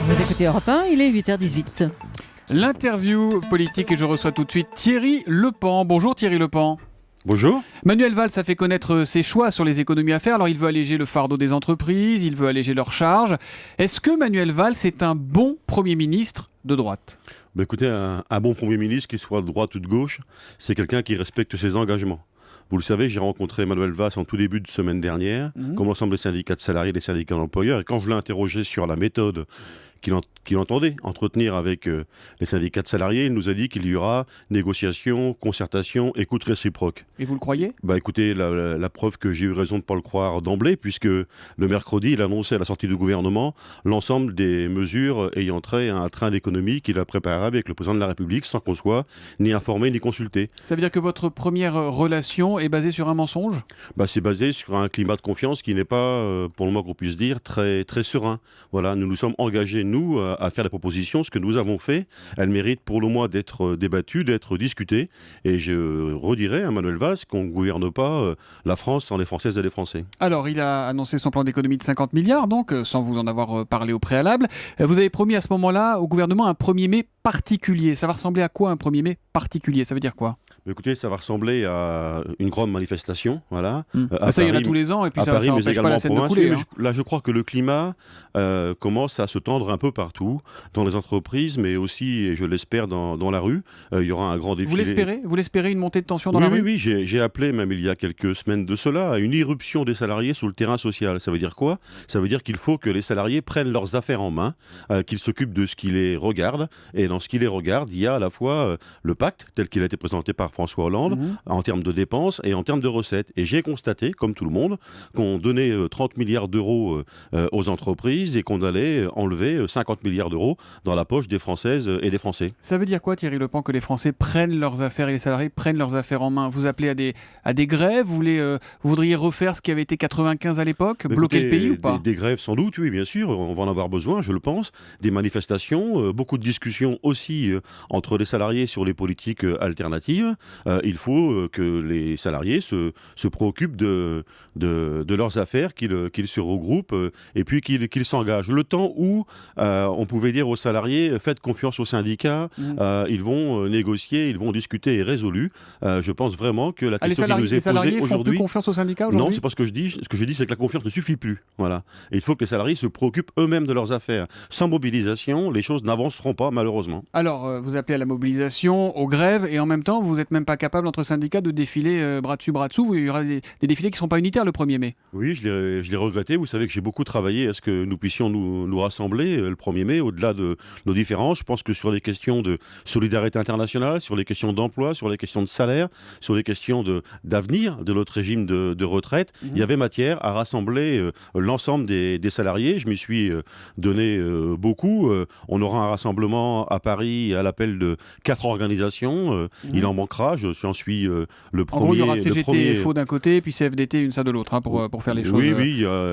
Vous écoutez Europe 1, il est 8h18. L'interview politique et je reçois tout de suite Thierry Lepan. Bonjour Thierry Lepan. Bonjour. Manuel Valls a fait connaître ses choix sur les économies à faire. Alors il veut alléger le fardeau des entreprises, il veut alléger leurs charges. Est-ce que Manuel Valls est un bon Premier ministre de droite ? Écoutez, un bon Premier ministre, qu'il soit de droite ou de gauche, c'est quelqu'un qui respecte ses engagements. Vous le savez, j'ai rencontré Manuel Valls en tout début de semaine dernière, comme l'ensemble des syndicats de salariés et des syndicats d'employeurs. Et quand je l'ai interrogé sur la méthode qu'il entendait entretenir avec les syndicats de salariés, il nous a dit qu'il y aura négociation, concertation, écoute réciproque. Et vous le croyez ? Écoutez, la preuve que j'ai eu raison de ne pas le croire d'emblée, puisque le mercredi, il a annoncé à la sortie du gouvernement l'ensemble des mesures ayant trait à un train d'économie qu'il a préparé avec le président de la République sans qu'on soit ni informé ni consulté. Ça veut dire que votre première relation est basée sur un mensonge ? C'est basé sur un climat de confiance qui n'est pas, pour le moins qu'on puisse dire, très, très serein. Voilà, nous nous sommes engagés, nous, à faire des propositions. Ce que nous avons fait, elles méritent pour le moins d'être débattues, d'être discutées. Et je redirai à Manuel Valls qu'on ne gouverne pas la France sans les Françaises et les Français. Alors, il a annoncé son plan d'économie de 50 milliards, donc, sans vous en avoir parlé au préalable. Vous avez promis à ce moment-là au gouvernement un 1er mai particulier. Ça va ressembler à quoi un 1er mai particulier ? Ça veut dire quoi ? Écoutez, ça va ressembler à une grande manifestation, voilà. Ça, il y en a tous les ans, et puis ça n'empêche pas la scène de couler. Là, je crois que le climat commence à se tendre un peu partout, dans les entreprises, mais aussi, et je l'espère, dans la rue. Il y aura un grand défilé. Vous l'espérez, une montée de tension dans la rue ? Oui, j'ai appelé, même il y a quelques semaines de cela, à une irruption des salariés sur le terrain social. Ça veut dire quoi ? Ça veut dire qu'il faut que les salariés prennent leurs affaires en main, qu'ils s'occupent de ce qui les regarde, et dans ce qui les regarde, il y a à la fois le pacte, tel qu'il a été présenté par François Hollande, en termes de dépenses et en termes de recettes. Et j'ai constaté, comme tout le monde, qu'on donnait 30 milliards d'euros aux entreprises et qu'on allait enlever 50 milliards d'euros dans la poche des Françaises et des Français. Ça veut dire quoi, Thierry Lepan, que les Français prennent leurs affaires et les salariés prennent leurs affaires en main ? Vous appelez à des grèves ? Vous voudriez refaire ce qui avait été 95 à l'époque ? Bloquer le pays ou pas ? Des grèves sans doute, oui, bien sûr. On va en avoir besoin, je le pense. Des manifestations, beaucoup de discussions aussi entre les salariés sur les politiques alternatives. Il faut que les salariés se préoccupent de leurs affaires, qu'ils se regroupent et puis qu'ils s'engagent. Le temps où on pouvait dire aux salariés, faites confiance aux syndicats, ils vont négocier, ils vont discuter et résolu. Je pense vraiment que la question qui nous est posée aujourd'hui... Les salariés font plus confiance aux syndicats aujourd'hui ? Non, c'est pas ce que je dis. Ce que je dis, c'est que la confiance ne suffit plus. Voilà. Et il faut que les salariés se préoccupent eux-mêmes de leurs affaires. Sans mobilisation, les choses n'avanceront pas, malheureusement. Alors, vous appelez à la mobilisation, aux grèves, et en même temps, vous n'êtes même pas capable, entre syndicats, de défiler bras dessus, bras dessous. Il y aura des défilés qui ne sont pas unitaires le 1er mai. Oui, je l'ai regretté. Vous savez que j'ai beaucoup travaillé à ce que nous puissions nous rassembler le 1er mai, au-delà de nos différences. Je pense que sur les questions de solidarité internationale, sur les questions d'emploi, sur les questions de salaire, sur les questions d'avenir de notre régime de retraite, il y avait matière à rassembler l'ensemble des salariés. Je m'y suis donné beaucoup. On aura un rassemblement à Paris à l'appel de 4 organisations. Il en manquera. J'en suis le premier. En gros, il y aura CGT et FO d'un côté, puis CFDT une ça de l'autre, pour faire les choses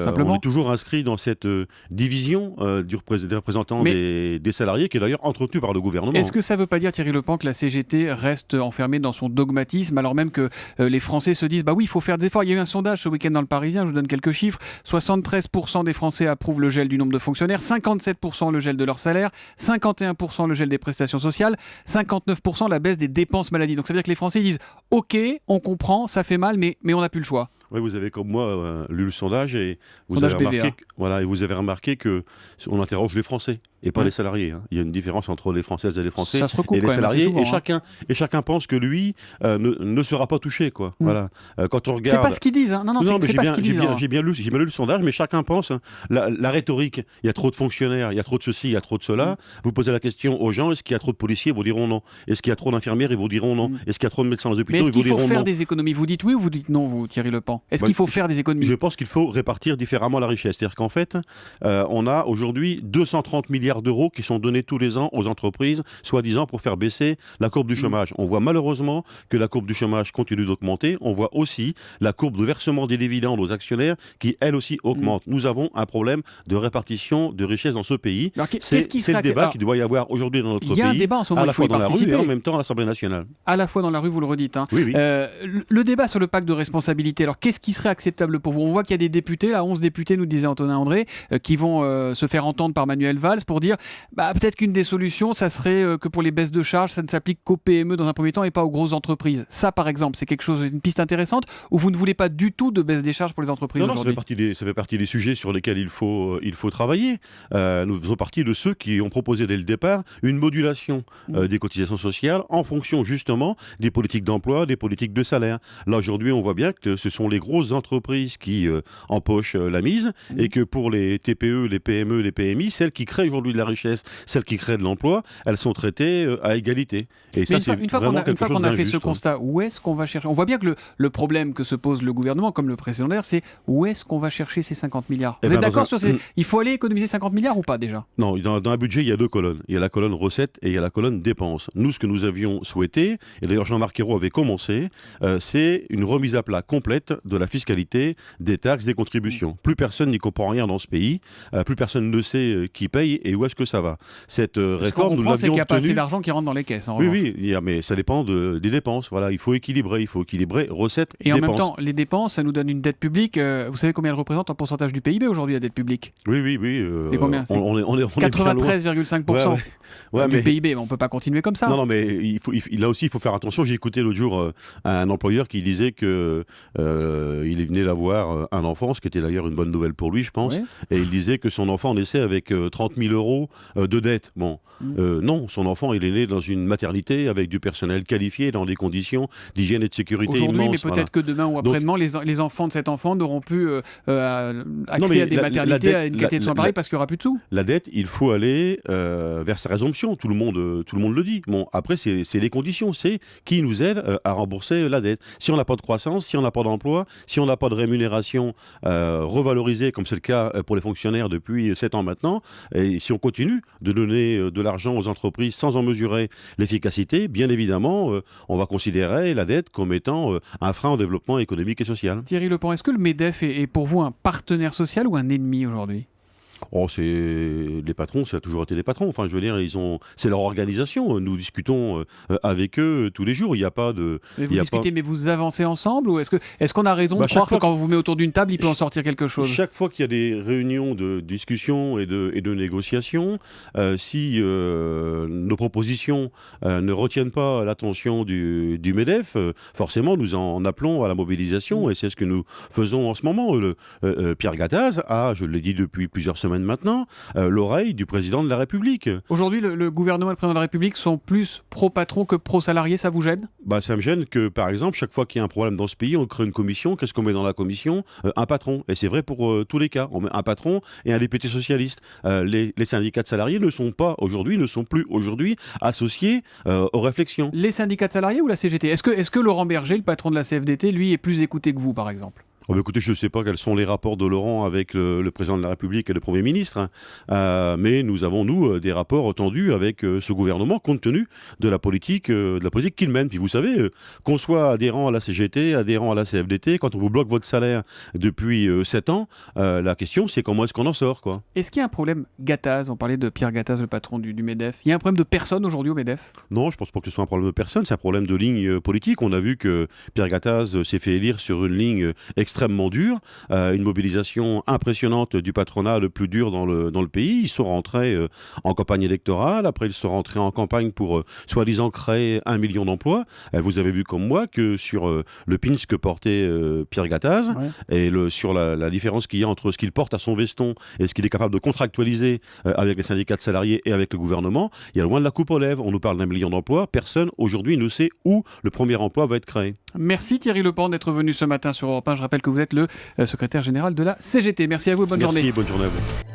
simplement. On est toujours inscrit dans cette division des représentants des salariés, qui est d'ailleurs entretenue par le gouvernement. Est-ce que ça ne veut pas dire, Thierry Lepan, que la CGT reste enfermée dans son dogmatisme, alors même que les Français se disent oui, il faut faire des efforts. Il y a eu un sondage ce week-end dans le Parisien, je vous donne quelques chiffres. 73% des Français approuvent le gel du nombre de fonctionnaires, 57% le gel de leur salaire, 51% le gel des prestations sociales, 59% la baisse des dépenses maladie. Donc ça veut dire que les Français disent OK, on comprend, ça fait mal, mais on n'a plus le choix. Oui, vous avez comme moi lu le sondage et vous avez remarqué que on interroge les Français et pas les salariés. Il y a une différence entre les Françaises et les Français et les salariés, souvent, et chacun pense que lui ne sera pas touché, quoi. Voilà. Quand on regarde, c'est pas ce qu'ils disent. C'est pas ce qu'ils disent. J'ai bien lu le sondage, mais chacun pense la rhétorique. Il y a trop de fonctionnaires, il y a trop de ceci, il y a trop de cela. Vous posez la question aux gens, est-ce qu'il y a trop de policiers? Ils vous diront non. Est-ce qu'il y a trop d'infirmières? Ils vous diront non. Est-ce qu'il y a trop de médecins dans les hôpitaux? Mais est-ce qu'il faut faire non. des économies? Vous dites oui ou vous dites non, vous, Thierry Lepan? Est-ce qu'il faut faire des économies? Je pense qu'il faut répartir différemment la richesse. C'est-à-dire qu'en fait, on a aujourd'hui 230 milliards d'euros qui sont donnés tous les ans aux entreprises, soi-disant pour faire baisser la courbe du chômage. On voit malheureusement que la courbe du chômage continue d'augmenter. On voit aussi la courbe de versement des dividendes aux actionnaires qui, elle aussi, augmente. Nous avons un problème de répartition de richesse dans ce pays. C'est le débat qu'il doit y avoir aujourd'hui dans notre pays. Il y a un débat en ce moment, à la fois dans la rue et en même temps à l'Assemblée nationale. À la fois dans la rue, vous le redites. Oui. Le débat sur le pacte de responsabilité, alors qu'est-ce qui serait acceptable pour vous? On voit qu'il y a des députés, là, 11 députés, nous disait Antonin André, qui vont se faire entendre par Manuel Valls pour dire peut-être qu'une des solutions, ça serait que pour les baisses de charges, ça ne s'applique qu'aux PME dans un premier temps et pas aux grosses entreprises. Ça, par exemple, c'est une piste intéressante, ou vous ne voulez pas du tout de baisse des charges pour les entreprises Non, aujourd'hui? ça fait partie des sujets sur lesquels il faut travailler. Nous faisons partie de ceux qui ont proposé dès le départ une modulation des cotisations sociales en fonction justement des politiques d'emploi, des politiques de salaire. Là, aujourd'hui, on voit bien que ce sont les grosses entreprises qui empochent la mise et que pour les TPE, les PME, les PMI, celles qui créent aujourd'hui de la richesse, celles qui créent de l'emploi, elles sont traitées à égalité. Et ça, c'est vraiment quelque chose d'injuste. Une fois qu'on a fait ce constat, où est-ce qu'on va chercher? On voit bien que le problème que se pose le gouvernement, comme le précédent d'ailleurs, c'est où est-ce qu'on va chercher ces 50 milliards? Vous êtes d'accord sur il faut aller économiser 50 milliards ou pas déjà? Non, dans un budget, il y a deux colonnes. Il y a la colonne recettes et il y a la colonne dépenses. Nous, ce que nous avions souhaité, et d'ailleurs Jean-Marc Ayrault avait commencé, c'est une remise à plat complète de la fiscalité, des taxes, des contributions. Plus personne n'y comprend rien dans ce pays, plus personne ne sait qui paye et où est-ce que ça va. Cette réforme, nous l'avions obtenue. Il n'y a pas assez obtenue. d'argent qui rentre dans les caisses. Oui, mais ça dépend des dépenses. Voilà, il faut équilibrer recettes, et dépenses. En même temps, les dépenses, ça nous donne une dette publique. Vous savez combien elle représente en pourcentage du PIB aujourd'hui, la dette publique? Oui. C'est combien? On est 93,5% du PIB. On ne peut pas continuer comme ça. Non, mais là aussi, il faut faire attention. J'ai écouté l'autre jour un employeur qui disait qu'il venait d'avoir un enfant, ce qui était d'ailleurs une bonne nouvelle pour lui, je pense. Oui. Et il disait que son enfant naissait avec 30 000 euros de dette. Bon, non, son enfant, il est né dans une maternité avec du personnel qualifié, dans des conditions d'hygiène et de sécurité immenses. Aujourd'hui, mais peut-être que demain ou après-demain, les enfants de cet enfant n'auront plus accès à des maternités, à une qualité de soins pareille parce qu'il n'y aura plus de sous. La dette, il faut aller vers sa résorption. Tout le monde le dit. Bon, après, c'est les conditions. C'est qui nous aide à rembourser la dette. Si on n'a pas de croissance, si on n'a pas d'emploi, si on n'a pas de rémunération revalorisée, comme c'est le cas pour les fonctionnaires depuis 7 ans maintenant, et si on continue de donner de l'argent aux entreprises sans en mesurer l'efficacité, bien évidemment, on va considérer la dette comme étant un frein au développement économique et social. Thierry Lepant, est-ce que le MEDEF est pour vous un partenaire social ou un ennemi aujourd'hui ? C'est les patrons, ça a toujours été les patrons. Enfin, je veux dire, c'est leur organisation. Nous discutons avec eux tous les jours. Il n'y a pas de. Mais vous discutez, mais vous avancez ensemble, ou est-ce qu'on a raison de croire que quand vous vous mettez autour d'une table, il peut en sortir quelque chose? Chaque fois qu'il y a des réunions de discussion et de négociation, si nos propositions ne retiennent pas l'attention du MEDEF, forcément, nous en appelons à la mobilisation, et c'est ce que nous faisons en ce moment. Pierre Gattaz a, je l'ai dit depuis plusieurs semaines maintenant, l'oreille du président de la République. Aujourd'hui, le gouvernement et le président de la République sont plus pro-patron que pro-salarié, ça vous gêne ? Ça me gêne que, par exemple, chaque fois qu'il y a un problème dans ce pays, on crée une commission. Qu'est-ce qu'on met dans la commission ? Un patron. Et c'est vrai pour tous les cas. On met un patron et un député socialiste. Les syndicats de salariés ne sont plus aujourd'hui associés aux réflexions. Les syndicats de salariés ou la CGT ? Est-ce que Laurent Berger, le patron de la CFDT, lui, est plus écouté que vous, par exemple ? Écoutez, je ne sais pas quels sont les rapports de Laurent avec le président de la République et le Premier ministre, mais nous avons, des rapports tendus avec ce gouvernement compte tenu de la politique qu'il mène. Puis vous savez, qu'on soit adhérent à la CGT, adhérent à la CFDT, quand on vous bloque votre salaire depuis 7 ans, la question c'est comment est-ce qu'on en sort, quoi. Est-ce qu'il y a un problème Gattaz ? On parlait de Pierre Gattaz, le patron du MEDEF. Il y a un problème de personne aujourd'hui au MEDEF ? Non, je ne pense pas que ce soit un problème de personne, c'est un problème de ligne politique. On a vu que Pierre Gattaz s'est fait élire sur une ligne extrêmement dure, une mobilisation impressionnante du patronat le plus dur dans le pays. Ils sont rentrés en campagne électorale, après ils sont rentrés en campagne pour soi-disant créer 1 million d'emplois. Vous avez vu comme moi que sur le pins que portait Pierre Gattaz, et sur la différence qu'il y a entre ce qu'il porte à son veston et ce qu'il est capable de contractualiser avec les syndicats de salariés et avec le gouvernement, il y a loin de la coupe aux lèvres. On nous parle d'1 million d'emplois, personne aujourd'hui ne sait où le premier emploi va être créé. Merci Thierry Lepant d'être venu ce matin sur Europe 1. Je rappelle que vous êtes le secrétaire général de la CGT. Merci à vous, bonne journée. Merci, bonne journée à vous.